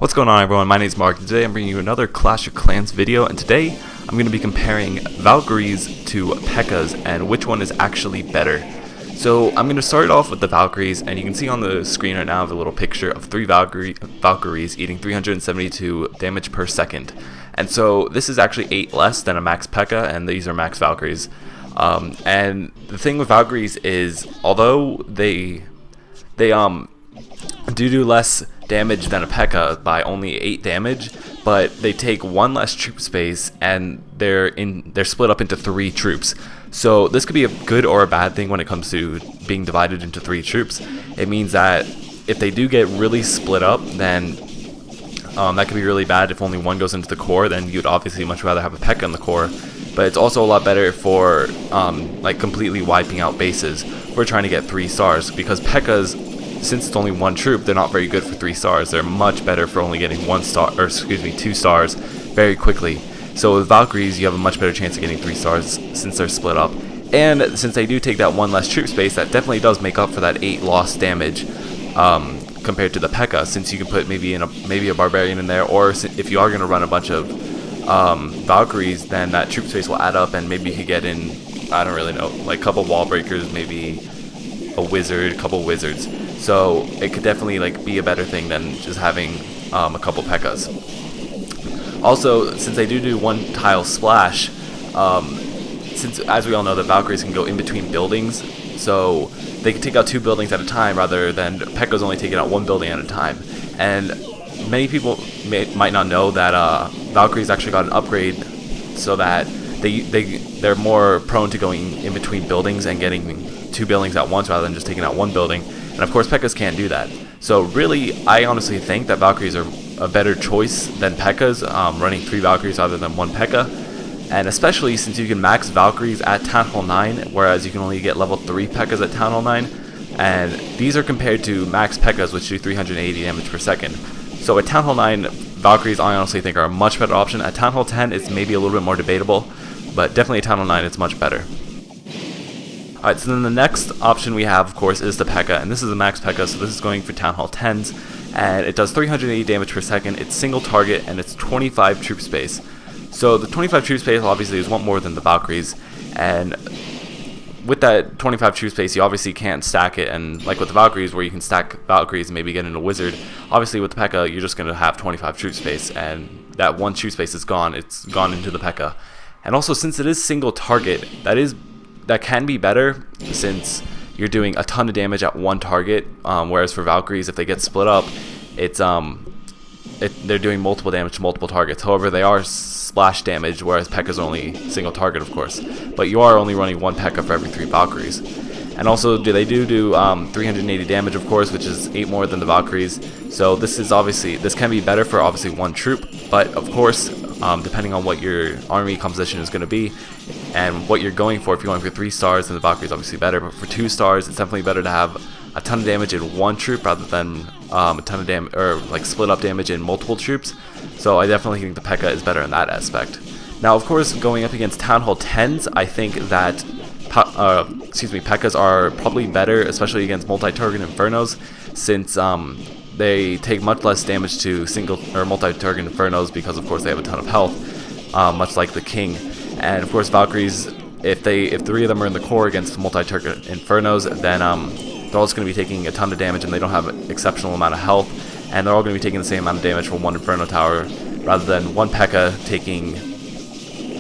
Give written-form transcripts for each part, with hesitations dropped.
What's going on, everyone? My name is Mark, and today I'm bringing you another Clash of Clans video, and today I'm going to be comparing Valkyries to Pekkas and which one is actually better. So I'm going to start off with the Valkyries, and you can see on the screen right now I have a little picture of 3 Valkyries eating 372 damage per second. And so this is actually 8 less than a max Pekka, and these are max Valkyries. And the thing with Valkyries is, although they do less damage than a Pekka by only 8 damage, but they take 1 less troop space, and they're split up into 3 troops. So this could be a good or a bad thing when it comes to being divided into 3 troops. It means that if they do get really split up, then that could be really bad. If only one goes into the core, then you'd obviously much rather have a Pekka in the core. But it's also a lot better for like completely wiping out bases. We're trying to get 3 stars, because Pekkas, since it's only 1 troop, they're not very good for 3 stars. They're much better for only getting 2 stars very quickly. So with Valkyries, you have a much better chance of getting 3 stars since they're split up. And since they do take that 1 less troop space, that definitely does make up for that 8 lost damage compared to the Pekka, since you can put maybe a Barbarian in there, or if you are going to run a bunch of Valkyries, then that troop space will add up, and maybe you could get in, I don't really know, like a couple wall breakers, maybe a wizard, a couple wizards. So it could definitely be a better thing than just having a couple Pekkas. Also, since they do 1 tile splash, since as we all know that Valkyries can go in between buildings, so they can take out 2 buildings at a time rather than Pekkas only taking out 1 building at a time. And many people might not know that Valkyries actually got an upgrade so that they're more prone to going in between buildings and getting 2 buildings at once rather than just taking out 1 building. And of course Pekkas can't do that. So really, I honestly think that Valkyries are a better choice than Pekkas, running 3 Valkyries rather than 1 Pekka. And especially since you can max Valkyries at Town Hall 9, whereas you can only get level 3 Pekkas at Town Hall 9. And these are compared to max Pekkas, which do 380 damage per second. So at Town Hall 9, Valkyries I honestly think are a much better option. At Town Hall 10, it's maybe a little bit more debatable, but definitely at Town Hall 9, it's much better. Alright, so then the next option we have, of course, is the Pekka, and this is the max Pekka, so this is going for Town Hall 10s, and it does 380 damage per second, it's single target, and it's 25 troop space. So the 25 troop space obviously is 1 more than the Valkyries, and with that 25 troop space, you obviously can't stack it, and like with the Valkyries, where you can stack Valkyries and maybe get in a wizard, obviously with the Pekka, you're just going to have 25 troop space, and that 1 troop space is gone, it's gone into the Pekka. And also, since it is single target, that can be better, since you're doing a ton of damage at 1 target, whereas for Valkyries, if they get split up, they're doing multiple damage to multiple targets. However, they are splash damage, whereas Pekka's only single target, of course. But you are only running 1 Pekka for every 3 Valkyries. And also, they do 380 damage, of course, which is 8 more than the Valkyries. So this can be better for obviously 1 troop, but of course, depending on what your army composition is going to be and what you're going for, if you're going for 3 stars, then the Valkyrie is obviously better. But for 2 stars, it's definitely better to have a ton of damage in 1 troop rather than a ton of damage, or split up damage in multiple troops. So I definitely think the Pekka is better in that aspect. Now, of course, going up against Town Hall 10s, I think that Pekkas are probably better, especially against multi-target Infernos, since they take much less damage to single or multi-target Infernos, because of course they have a ton of health, much like the King. And of course Valkyries, if 3 of them are in the core against multi-target Infernos, then they're all just going to be taking a ton of damage, and they don't have an exceptional amount of health, and they're all going to be taking the same amount of damage from 1 Inferno Tower, rather than 1 Pekka taking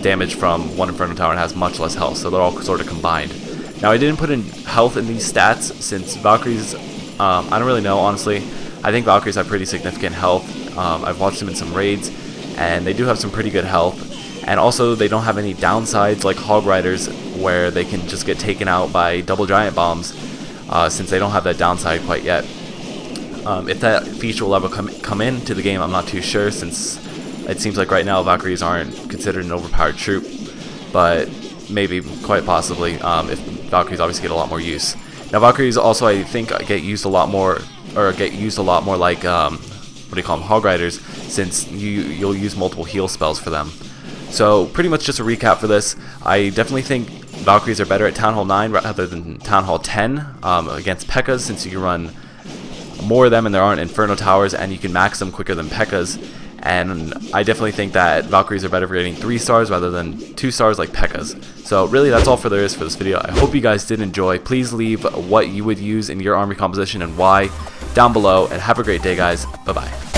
damage from 1 Inferno Tower and has much less health, so they're all sort of combined. Now, I didn't put in health in these stats, since Valkyries, I don't really know, honestly. I think Valkyries have pretty significant health. I've watched them in some raids, and they do have some pretty good health. And also, they don't have any downsides like Hog Riders, where they can just get taken out by double giant bombs, since they don't have that downside quite yet. If that feature will ever come into the game, I'm not too sure, since it seems like right now Valkyries aren't considered an overpowered troop, but maybe, quite possibly, if Valkyries obviously get a lot more use. Now, Valkyries also, I think, get used a lot more like, Hog Riders, since you'll use multiple heal spells for them. So, pretty much just a recap for this, I definitely think Valkyries are better at Town Hall 9 rather than Town Hall 10 against Pekkas, since you can run more of them and there aren't Inferno Towers, and you can max them quicker than P.E.K.K.A.s. And I definitely think that Valkyries are better for getting 3 stars rather than 2 stars like P.E.K.K.A.s. So really, that's all there is for this video. I hope you guys did enjoy. Please leave what you would use in your army composition and why down below, and have a great day, guys. Bye bye.